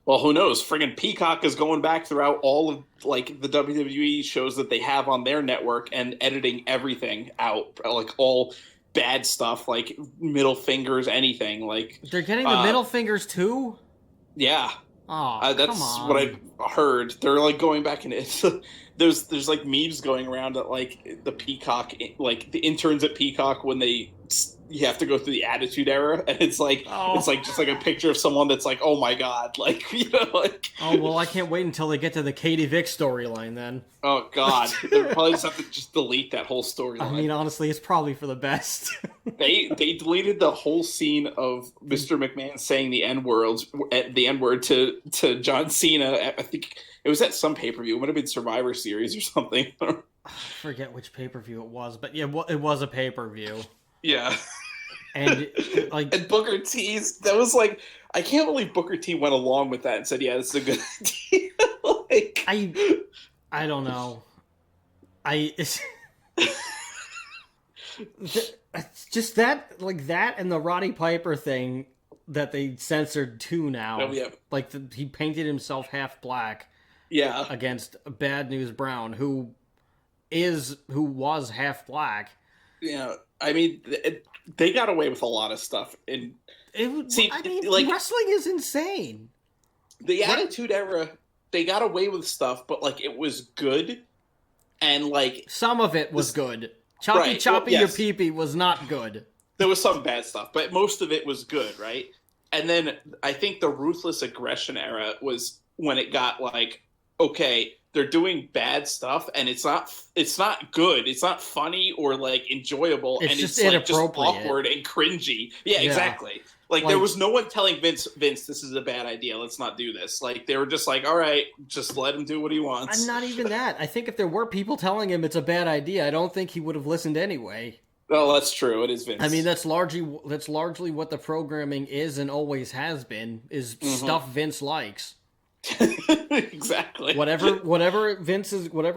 Well, who knows? Friggin' Peacock is going back throughout all of like the WWE shows that they have on their network and editing everything out, like all bad stuff, like middle fingers, anything. Like, They're getting the uh, middle fingers too? yeah, Oh, come that's what I've on. heard. They're like going back and it's there's like memes going around that like the Peacock, like the interns at Peacock when you have to go through the Attitude Era, and it's Oh. like just like a picture of someone that's like, oh my god, like like Oh, well, I can't wait until they get to the Katie Vick storyline then. oh god, they probably just have to just delete that whole I storyline. mean, honestly, it's probably for the best. They deleted the whole scene of Mr. McMahon saying the N word to John Cena. I think it was at some pay per view. It would have been Survivor Series or something. I forget which pay-per-view it was, but yeah, it was a pay-per-view. Yeah, And, like, and Booker T's that was like I can't believe Booker T went along with that and said, "Yeah, this is a good idea." like, I don't know. I... It's just that, like, that and the Roddy Piper thing that they censored too now. oh yeah, Like, he painted himself half black yeah, against Bad News Brown, who was half black. yeah. I mean, they got away with a lot of stuff, and see, I mean, like wrestling is insane. the What? Attitude Era, they got away with stuff, but like it was good, and like Some of it was this, good. Choppy right, well, Choppy Your yes, Pee was not good. there was some bad stuff, but most of it was good, right? And then I think the Ruthless Aggression Era was when it got like, okay, they're doing bad stuff, and it's not good, it's not funny or like enjoyable, It's and just it's like just inappropriate. awkward and cringy. Yeah, Yeah. exactly. Like there Like, was no one telling Vince, this is a bad idea. Let's not do this. Like they were just like, all right, just let him do what he I'm wants. not even that. I think if there were people telling him it's a bad idea, I don't think he would have listened anyway. Well, that's true. It is I mean, Vince. that's largely what the programming is and always has been is Hmm. stuff Vince likes. Exactly. Whatever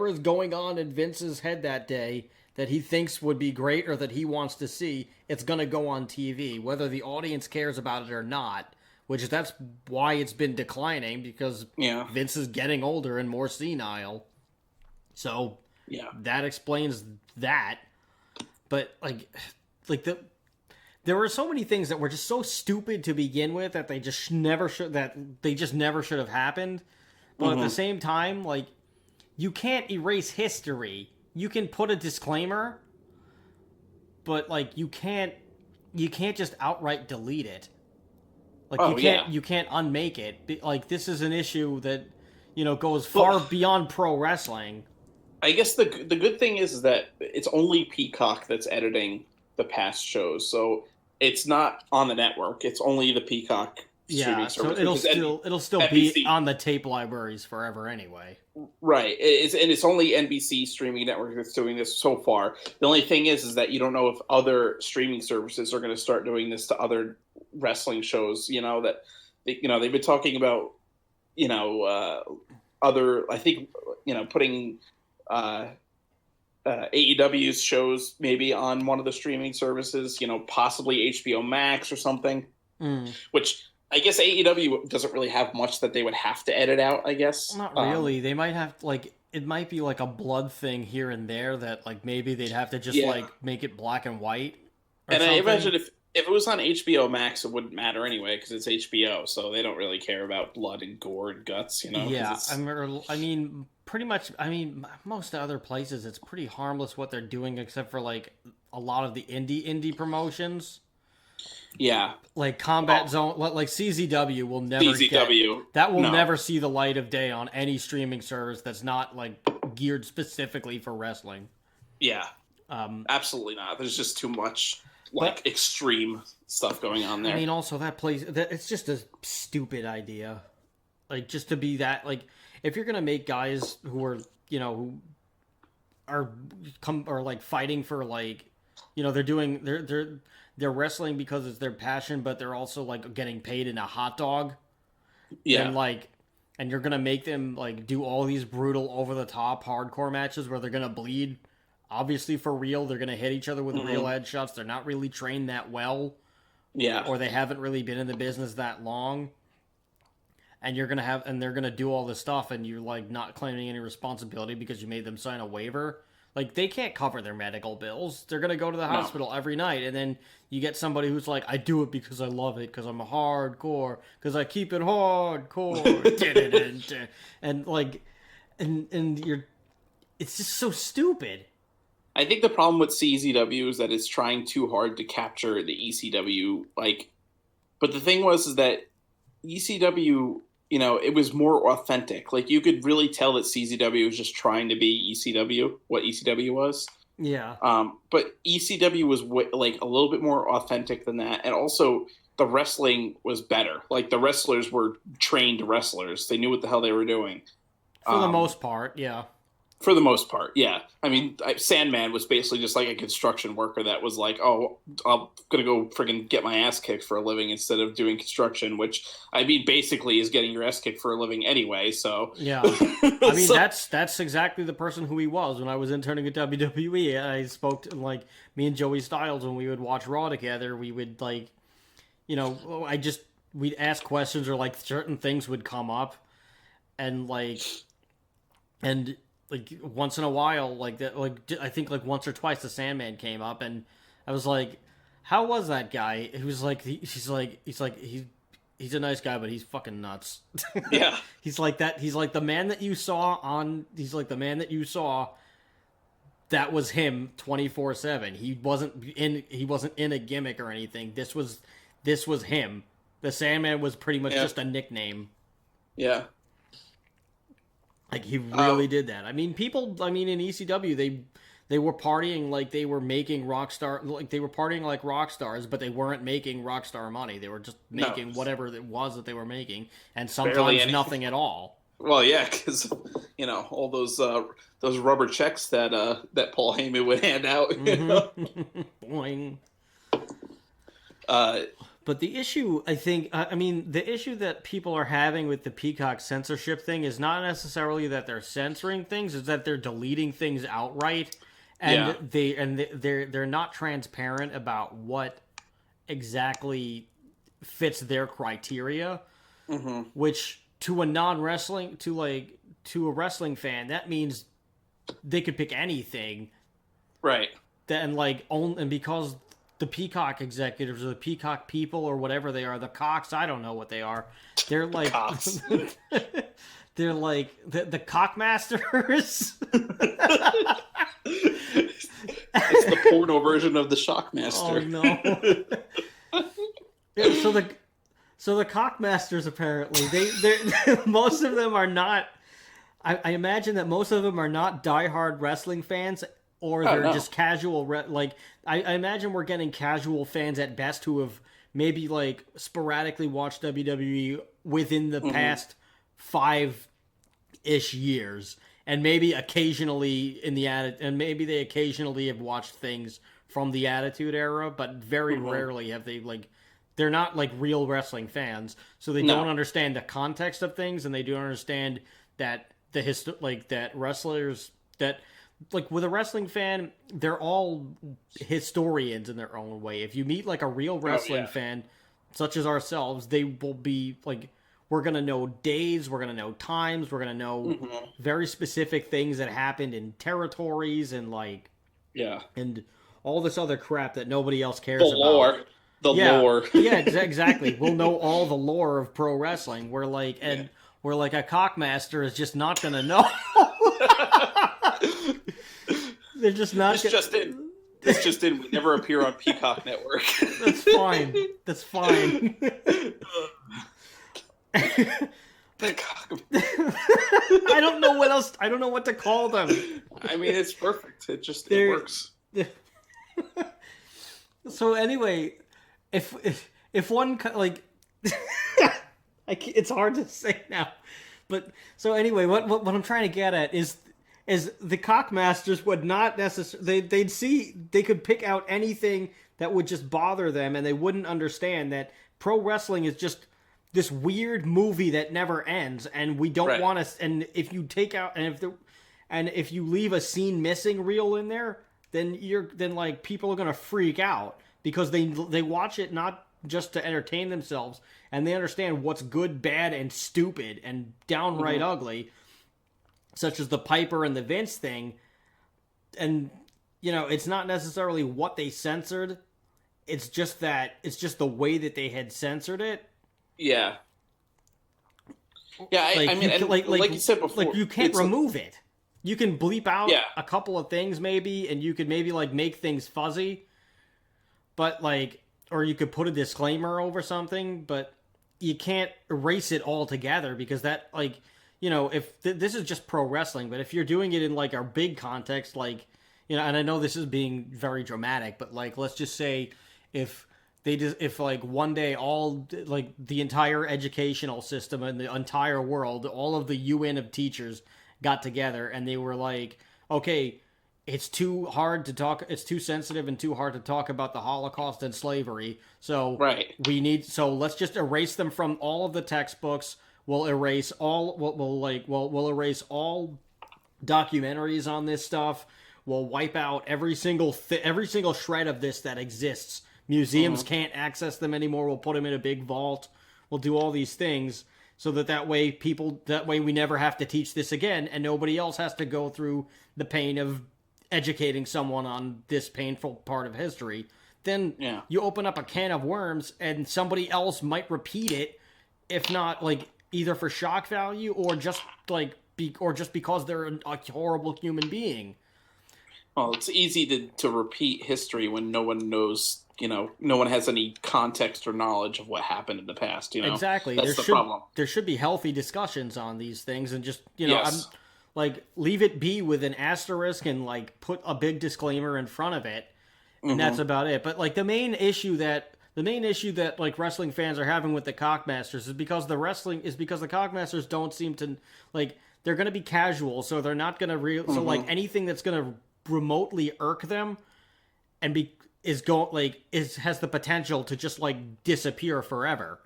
is going on in Vince's head that day that he thinks would be great or that he wants to see, it's going to go on TV, whether the audience cares about it or not. That's why it's been declining because Yeah. Vince is getting older and more senile. So Yeah. that explains that. But there were so many things that were just so stupid to begin with that they just never should have happened. But at the Hmm. same time, like, you can't erase history. You can put a disclaimer, but like you can't just outright delete it. Like Oh yeah. you can't unmake it. Like this is an issue that goes far Well, beyond pro wrestling. I guess the good thing is that it's only Peacock that's editing the past shows, so it's not on the network. It's only the Peacock streaming Yeah, so service, it'll which is still be NBC. on the tape libraries forever anyway. Right. It's only NBC streaming network that's doing this so far. The only thing is that you don't know if other streaming services are going to start doing this to other wrestling shows. They've been talking about other. I think putting uh, AEW's shows maybe on one of the streaming services. Possibly HBO Max or something. Mm. Which I guess AEW doesn't really have much that they would have to edit out. I guess. Not really. They might have it might be like a blood thing here and there that like maybe they'd have to just Yeah. like make it black and white or And I something. imagine if it was on HBO Max, it wouldn't matter anyway because it's HBO, so they don't really care about blood and gore and guts, 'cause Yeah, it's I mean, pretty much. I mean, most other places, it's pretty harmless what they're doing, except for like a lot of the indie promotions, yeah, like Combat Zone, like CZW will never CZW. that will No, never see the light of day on any streaming service that's not like geared specifically for wrestling. yeah, Um, absolutely not. There's just too much but extreme stuff going on I there. mean, also it's just a stupid idea. Like just to be that like if you're gonna make guys who are who are or like fighting for like they're wrestling because it's their passion, but they're also like getting paid in a hot dog. Yeah, And you're gonna make them like do all these brutal over the top hardcore matches where they're gonna bleed. Obviously for real, they're gonna hit each other with real headshots. They're not really trained that well, yeah, or they haven't really been in the business that long. and they're gonna do all this stuff, and you're like not claiming any responsibility because you made them sign a waiver. Like, they can't cover their medical bills. They're gonna go to the hospital every night, and then you get somebody who's like, I do it because I love it, because I'm a hardcore, because I keep it hardcore, and like, and you're, it's just so stupid. I think the problem with CZW is that it's trying too hard to capture the ECW, like, but the thing is that ECW, it was more authentic. Like, you could really tell that CZW was just trying to be ECW, what ECW was. Yeah. But ECW was like a little bit more authentic than that, and also the wrestling was better. Like, the wrestlers were trained wrestlers; they knew what the hell they were doing. For the most part, yeah. For the most part, yeah. I mean, Sandman was basically just like a construction worker that was like, oh, I'm going to go friggin' get my ass kicked for a living instead of doing construction, which, I mean, basically is getting your ass kicked for a living anyway, so. Yeah. I mean, that's exactly the person who he was. When I was interning at WWE, I spoke to, like, me and Joey Styles, when we would watch Raw together, we would, like, we'd ask questions, or, like, certain things would come up, and, like, once in a while, like that, like I think like once or twice the Sandman came up, and I was like, "How was that guy?" He was like, he's a nice guy, but he's fucking nuts. Yeah, he's like that. He's like the man that you saw on. He's like the man that you saw. That was him 24/7. He wasn't in a gimmick or anything. This was him. The Sandman was pretty much just a nickname. Yeah. Like, he really did that. I mean, in ECW, they were partying like they were making they were partying like rock stars, but they weren't making rock star money. They were just making whatever it was that they were making, and sometimes nothing at all. Well, yeah, because all those rubber checks that Paul Heyman would hand out. Boing. But the issue, I think, the issue that people are having with the Peacock censorship thing is not necessarily that they're censoring things; is that they're deleting things outright, and they're not transparent about what exactly fits their criteria. Mm-hmm. Which, to a non-wrestling, to a wrestling fan, that means they could pick anything, right? And because the Peacock executives, or the Peacock people, or whatever they are, the cocks, I don't know what they are. They're like, they're like the cockmasters. It's the porno version of the Shockmaster. Oh no. Yeah, so the cockmasters, apparently, they most of them are not. I imagine that most of them are not diehard wrestling fans. Or they're just casual, I imagine we're getting casual fans at best who have maybe, like, sporadically watched WWE within the past 5-ish years. And maybe occasionally and maybe they occasionally have watched things from the Attitude Era, but very rarely have they, like, they're not, like, real wrestling fans. So they don't understand the context of things, and they don't understand that that wrestlers, that... Like, with a wrestling fan, they're all historians in their own way. If you meet, like, a real wrestling fan, such as ourselves, they will be, like, we're going to know days, we're going to know times, we're going to know very specific things that happened in territories and, like... Yeah. And all this other crap that nobody else cares about. Lore. Lore. Yeah, exactly. We'll know all the lore of pro wrestling. We're like a cockmaster is just not going to know. They're just not. It's just in. We never appear on Peacock Network. That's fine. That's fine. But I don't know what else. I don't know what to call them. I mean, it's perfect. It works. So anyway, if one, like, it's hard to say now, but so anyway, what I'm trying to get at is the cockmasters would not necessarily, they could pick out anything that would just bother them, and they wouldn't understand that pro wrestling is just this weird movie that never ends, and we don't want to. And if you take out, and if you leave a scene missing reel in there, then like people are gonna freak out because they watch it not just to entertain themselves, and they understand what's good, bad, and stupid and downright ugly, such as the Piper and the Vince thing. And it's not necessarily what they censored. It's just the way that they had censored it. Yeah. Yeah, I mean, like you said before, like you can't remove it. You can bleep out Yeah. a couple of things maybe, and you could maybe make things fuzzy, but or you could put a disclaimer over something, but you can't erase it altogether, because that if this is just pro wrestling, but if you're doing it in our big context, and I know this is being very dramatic, but let's just say if one day all the entire educational system in the entire world, all of the UN of teachers got together and they were like, okay, it's too hard to talk, it's too sensitive and too hard to talk about the Holocaust and slavery, so let's just erase them from all of the textbooks. We'll erase all we'll erase all documentaries on this stuff. We'll wipe out every single shred of this that exists. Museums can't access them anymore. We'll put them in a big vault. We'll do all these things so that way we never have to teach this again, and nobody else has to go through the pain of educating someone on this painful part of history. Then you open up a can of worms, and somebody else might repeat it, if not either for shock value or just because they're a horrible human being. Well, it's easy to repeat history when no one knows, no one has any context or knowledge of what happened in the past, Exactly. That's the problem. There should be healthy discussions on these things, and just, Yes. leave it be with an asterisk and, put a big disclaimer in front of it, and that's about it. But, the main issue that wrestling fans are having with the Cockmasters is because the Cockmasters don't seem to, they're going to be casual, so they're not going to so anything that's going to remotely irk them and has the potential to just disappear forever.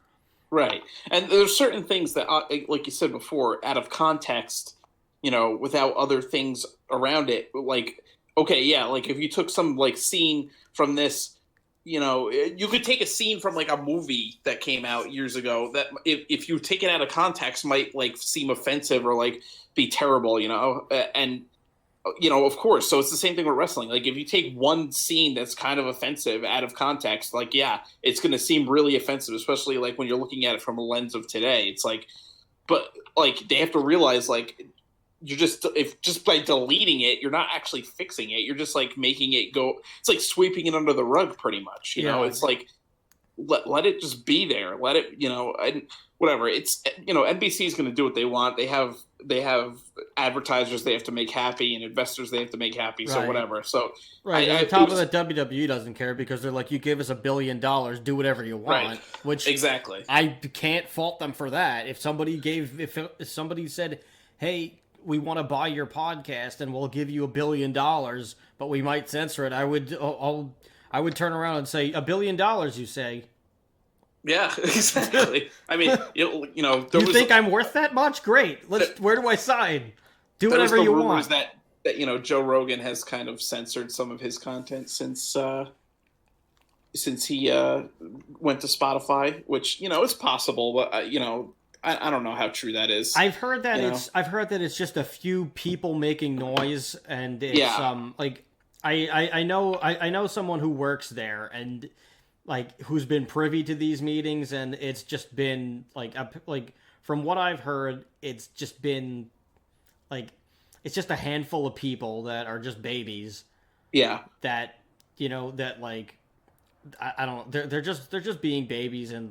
Right. And there's certain things that, like you said before, out of context, without other things around it, okay, yeah, if you took some scene from this, you could take a scene from a movie that came out years ago that if you take it out of context might seem offensive or be terrible, and of course. So it's the same thing with wrestling. If you take one scene that's kind of offensive out of context, it's going to seem really offensive, especially when you're looking at it from a lens of today. It's but they have to realize you're just by deleting it, you're not actually fixing it. You're just making it go. It's sweeping it under the rug, pretty much. You know, it's let it just be there. Let it, and whatever. It's NBC is going to do what they want. They have advertisers they have to make happy and investors they have to make happy. So whatever. So on top of that, WWE doesn't care because they're you gave us $1 billion, do whatever you want. Right. Which exactly, I can't fault them for that. If somebody said, hey, we want to buy your podcast and we'll give you $1 billion, but we might censor it, I would turn around and say, $1 billion, you say? Yeah, exactly. I mean, you think I'm worth that much? Great. Where do I sign? Do whatever you want. That Joe Rogan has kind of censored some of his content since he went to Spotify, which it's possible, but I don't know how true that is. I've heard that it's just a few people making noise, and it's I know someone who works there and who's been privy to these meetings, and it's just been from what I've heard, it's just been it's just a handful of people that are just babies. Yeah. That I don't, they're just being babies, and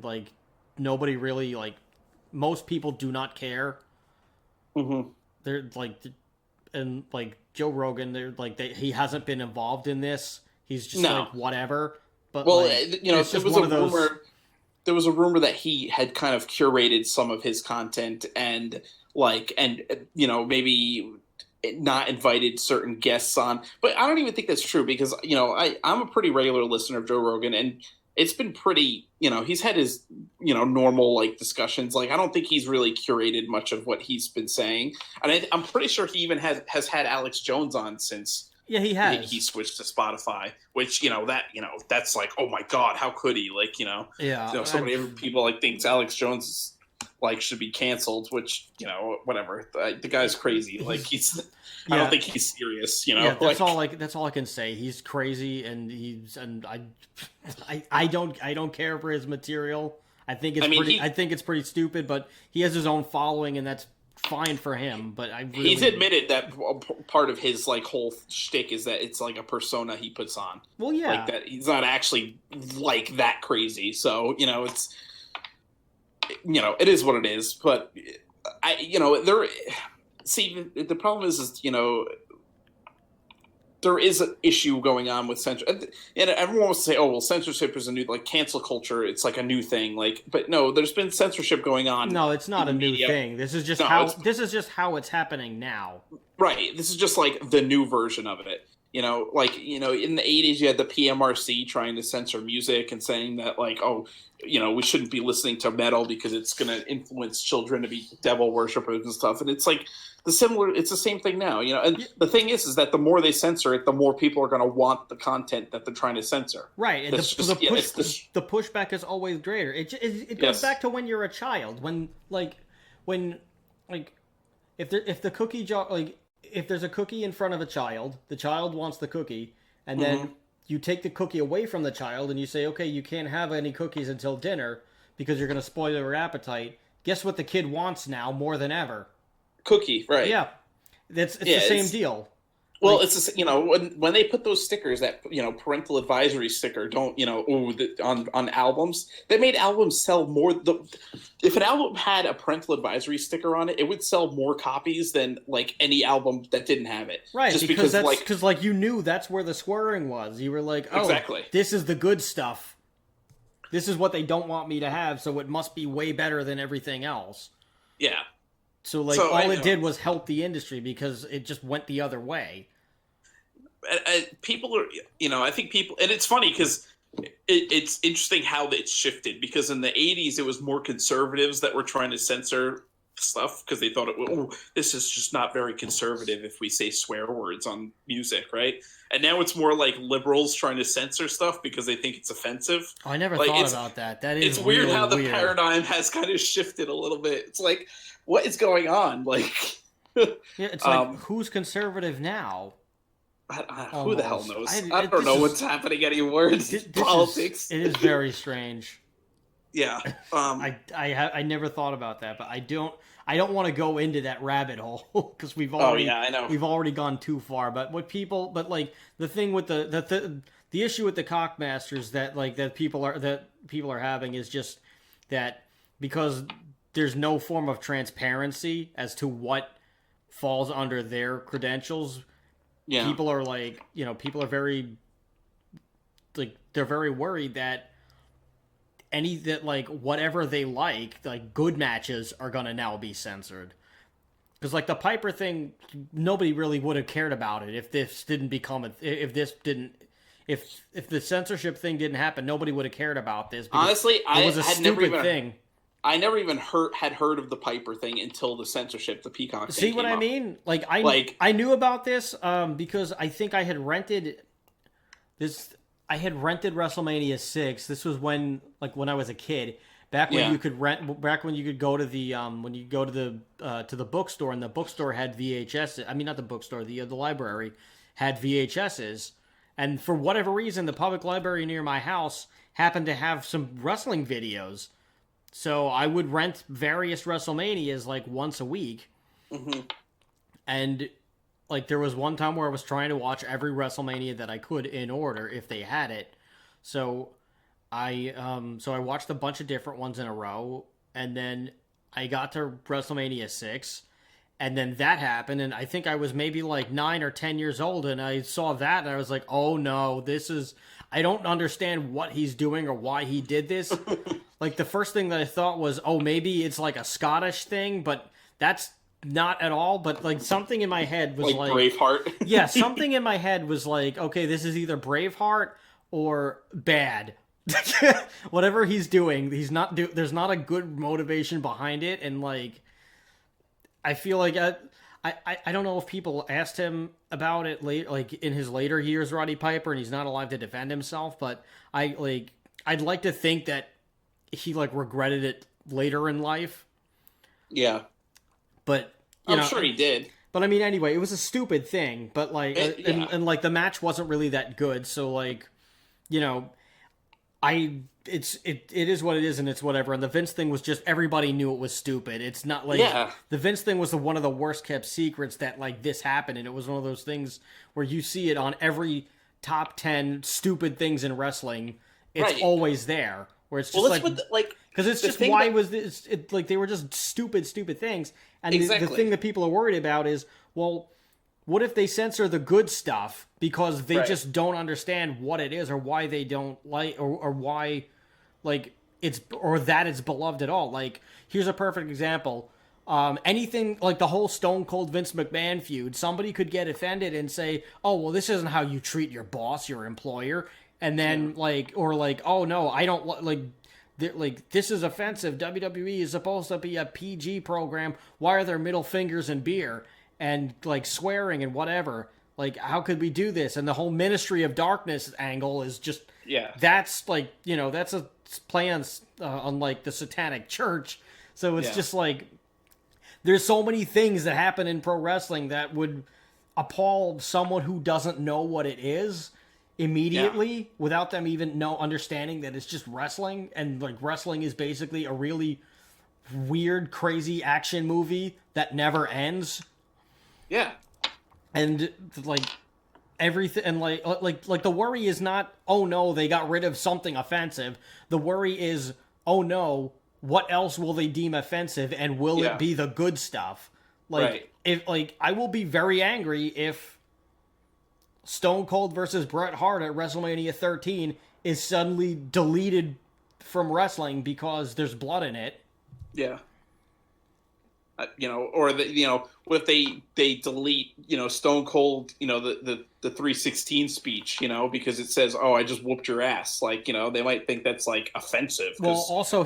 nobody really most people do not care. Mm-hmm. They're and Joe Rogan, he hasn't been involved in this. He's just whatever. But there was a rumor that he had kind of curated some of his content and maybe not invited certain guests on. But I don't even think that's true because I'm a pretty regular listener of Joe Rogan, and it's been pretty, he's had his, normal discussions. I don't think he's really curated much of what he's been saying. And I'm pretty sure he even has had Alex Jones on since Yeah, he he has. switched to Spotify, which that's like, oh my god, how could he? Like Yeah, so many people like thinks Alex Jones like should be canceled, which whatever. The guy's crazy. Like I don't yeah, think he's serious. yeah. Like That's all I can say. He's crazy, and I don't care for his material. I mean, I think it's pretty stupid, but he has his own following, and that's fine for him. But he's admitted that part of his like whole shtick is that it's like a persona he puts on. Well, yeah, like that he's not actually like that crazy. So it's it is what it is. But there. See, the problem is there is an issue going on with censor, and everyone wants to say, "Oh, well, censorship is a new like cancel culture. It's like a new thing." Like, but no, there's been censorship going on. No, it's not a new thing. This is just how it's happening now. Right. This is just like the new version of it. In the 80s, you had the PMRC trying to censor music and saying that, like, oh, we shouldn't be listening to metal because it's going to influence children to be devil worshippers and stuff. And it's like it's the same thing now, And the thing is that the more they censor it, the more people are going to want the content that they're trying to censor. Right. And the pushback is always greater. It goes back to when you're a child. If the cookie jar, like, if there's a cookie in front of a child, the child wants the cookie, and then you take the cookie away from the child and you say, okay, you can't have any cookies until dinner because you're going to spoil their appetite. Guess what the kid wants now more than ever? Cookie, right. Yeah. It's the same deal. Well, it's when they put those stickers, that parental advisory sticker, don't on albums, they made albums sell more. If an album had a parental advisory sticker on it, it would sell more copies than like any album that didn't have it. Right, just because you knew that's where the swearing was. You were like, oh, exactly. This is the good stuff. This is what they don't want me to have, so it must be way better than everything else. Yeah. So, all it did was help the industry because it just went the other way. People are, I think people, and it's funny because it's interesting how it shifted, because in the 80s, it was more conservatives that were trying to censor stuff because they thought, this is just not very conservative if we say swear words on music, right? And now it's more like liberals trying to censor stuff because they think it's offensive. Oh, I never thought about that. That is it's weird really how the weird. Paradigm has kind of shifted a little bit. It's like, what is going on? Like, yeah, it's like, who's conservative now? Who the hell knows? I don't know what's happening anymore. Politics. It is very strange. Yeah. I never thought about that, but I don't want to go into that rabbit hole because we've already gone too far. But like the thing with the issue with the cockmasters that people are having is just that because there's no form of transparency as to what falls under their credentials. Yeah. People are very they're very worried that whatever they like good matches are gonna now be censored. Because like the Piper thing, nobody really would have cared about it if this didn't become if the censorship thing didn't happen, nobody would have cared about this. Honestly, it was a stupid thing. I never even had heard of the Piper thing until the censorship, the Peacock thing. See what I mean? I knew about this because I think I had rented this. I had rented WrestleMania 6. This was when I was a kid. Back when you could rent. Back when you could go to the to the bookstore, and the bookstore had VHS. I mean, not the bookstore. The library had VHSs, and for whatever reason, the public library near my house happened to have some wrestling videos. So I would rent various WrestleManias once a week. Mm-hmm. And there was one time where I was trying to watch every WrestleMania that I could in order if they had it. So I watched a bunch of different ones in a row, and then I got to WrestleMania 6, and then that happened, and I think I was maybe 9 or 10 years old, and I saw that, and I was like, oh no, I don't understand what he's doing or why he did this. The first thing that I thought was, oh, maybe it's a Scottish thing, but that's not at all. But something in my head was Braveheart. Yeah, something in my head was okay, this is either Braveheart or bad. Whatever he's doing, there's not a good motivation behind it, and I feel I don't know if people asked him about it late, like in his later years, Roddy Piper, and he's not alive to defend himself. But I'd like to think that he like regretted it later in life. Yeah, But I'm sure he did. But I mean, anyway, it was a stupid thing. But like, and like the match wasn't really that good. So like, you know, it is what it is, and it's whatever. And the Vince thing was just everybody knew it was stupid. It's not like the Vince thing was one of the worst kept secrets that like this happened, and it was one of those things where you see it on every top 10 stupid things in wrestling. It's always there. Where it's just because it's just why was this? Like they were just stupid things, and the thing that people are worried about is, well, what if they censor the good stuff because they just don't understand what it is or why they don't like or why like it's beloved at all. Like here's a perfect example. Anything like the whole Stone Cold Vince McMahon feud, somebody could get offended and say, "Oh, well, this isn't how you treat your boss, your employer." And then oh no, I don't like this is offensive. WWE is supposed to be a PG program. Why are there middle fingers and beer and like swearing and whatever? Like how could we do this? And the whole Ministry of Darkness angle is just that's like, you know, that's a play on like the Satanic Church. So it's just like there's so many things that happen in pro wrestling that would appall someone who doesn't know what it is immediately without them even understanding that it's just wrestling, and like wrestling is basically a really weird, crazy action movie that never ends. Yeah. And like everything, and like the worry is not, oh no, they got rid of something offensive. The worry is, oh no, what else will they deem offensive, and will it be the good stuff? Like if like I will be very angry if Stone Cold versus Bret Hart at WrestleMania 13 is suddenly deleted from wrestling because there's blood in it. Yeah. You know, or what if they delete, you know, Stone Cold, you know, the 316 speech, you know, because it says, "Oh, I just whooped your ass." Like, you know, they might think that's like offensive. Well, also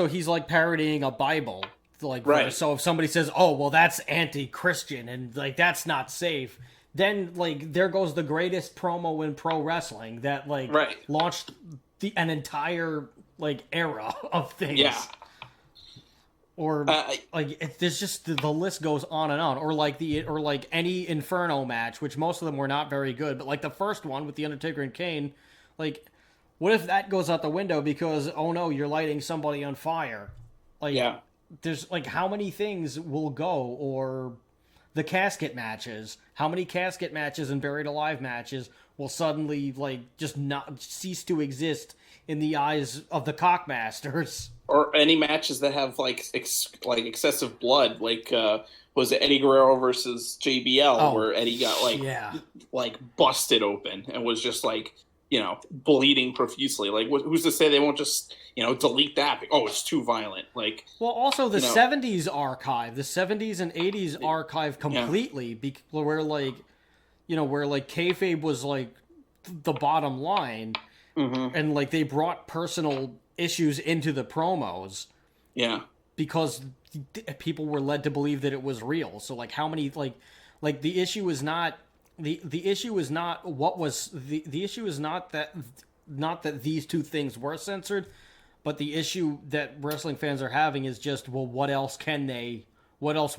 he's like parodying a Bible, like so if somebody says, "Oh, well, that's anti-Christian and like that's not safe," then like there goes the greatest promo in pro wrestling that like launched an entire like era of things. Yeah. Or like there's just the list goes on and on. Or like any Inferno match, which most of them were not very good, but like the first one with the Undertaker and Kane, like what if that goes out the window because oh no, you're lighting somebody on fire? Like there's like how many things will go, or the casket matches. How many casket matches and Buried Alive matches will suddenly like just not cease to exist in the eyes of the cockmasters? Or any matches that have like excessive blood, like was it Eddie Guerrero versus JBL, where Eddie got like busted open and was just like, you know, bleeding profusely. Like who's to say they won't just, you know, delete that? Oh, it's too violent. Like, well, also the 70s archive, the 70s and 80s archive completely, where like, you know, where like kayfabe was like the bottom line, and like they brought personal issues into the promos, because people were led to believe that it was real. So like how many like the issue is not the issue is not what was the issue is not that these two things were censored, but the issue that wrestling fans are having is just, well, what else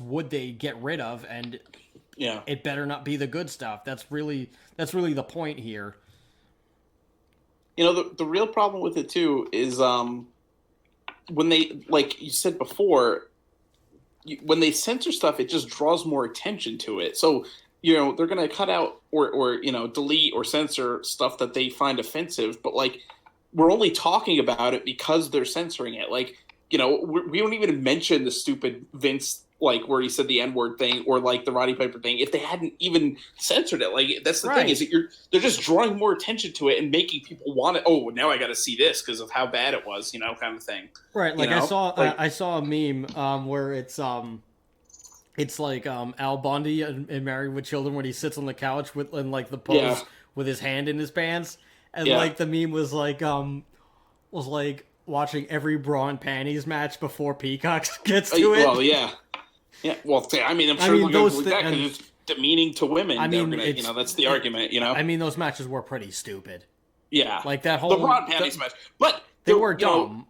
would they get rid of? And it better not be the good stuff. That's really the point here. You know, the real problem with it too is when they, like you said before, when they censor stuff, it just draws more attention to it. So, you know, they're going to cut out or you know, delete or censor stuff that they find offensive, but like we're only talking about it because they're censoring it. Like, you know, we don't even mention the stupid Vince, like where he said the N-word thing, or like the Roddy Piper thing, if they hadn't even censored it. Like that's the thing, is that they're just drawing more attention to it and making people want it. Oh, now I got to see this because of how bad it was, you know, kind of thing. Right. Like, you know? I saw a meme where it's like Al Bundy in Married with Children when he sits on the couch in like the pose with his hand in his pants, and like the meme was like watching every bra and panties match before Peacock gets to it. Well, yeah. Yeah, well, I mean, I'm sure they're going to do that because it's demeaning to women. I mean, that's the argument, I mean, those matches were pretty stupid. Yeah. Like that whole... The bra and panties match. But they were dumb.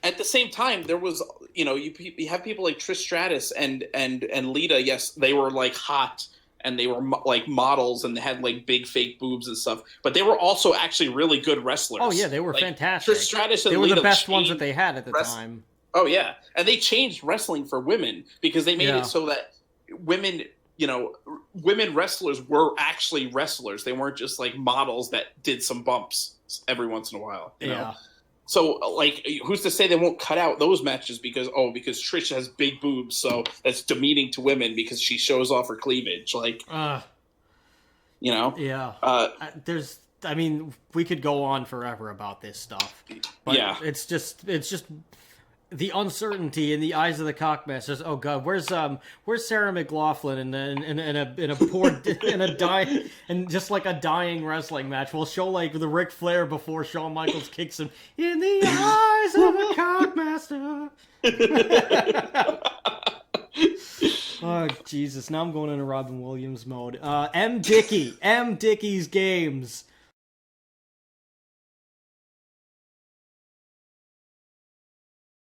At the same time, there was, you have people like Trish Stratus and Lita. Yes, they were like hot and they were like models and they had like big fake boobs and stuff. But they were also actually really good wrestlers. Oh yeah, they were fantastic. Trish Stratus and they were Lita the best ones that they had at the time. Oh yeah, and they changed wrestling for women because they made it so that women, women wrestlers were actually wrestlers. They weren't just like models that did some bumps every once in a while. You know? So like, who's to say they won't cut out those matches because Trish has big boobs, so that's demeaning to women because she shows off her cleavage. Like, there's. I mean, we could go on forever about this stuff. But it's just the uncertainty in the eyes of the cockmasters. Oh God, where's Sarah McLachlan in a poor in a dying and just like a dying wrestling match? We'll show like the Ric Flair before Shawn Michaels kicks him in the eyes of a cockmaster. Oh Jesus! Now I'm going into Robin Williams mode. M. Dickey's Games.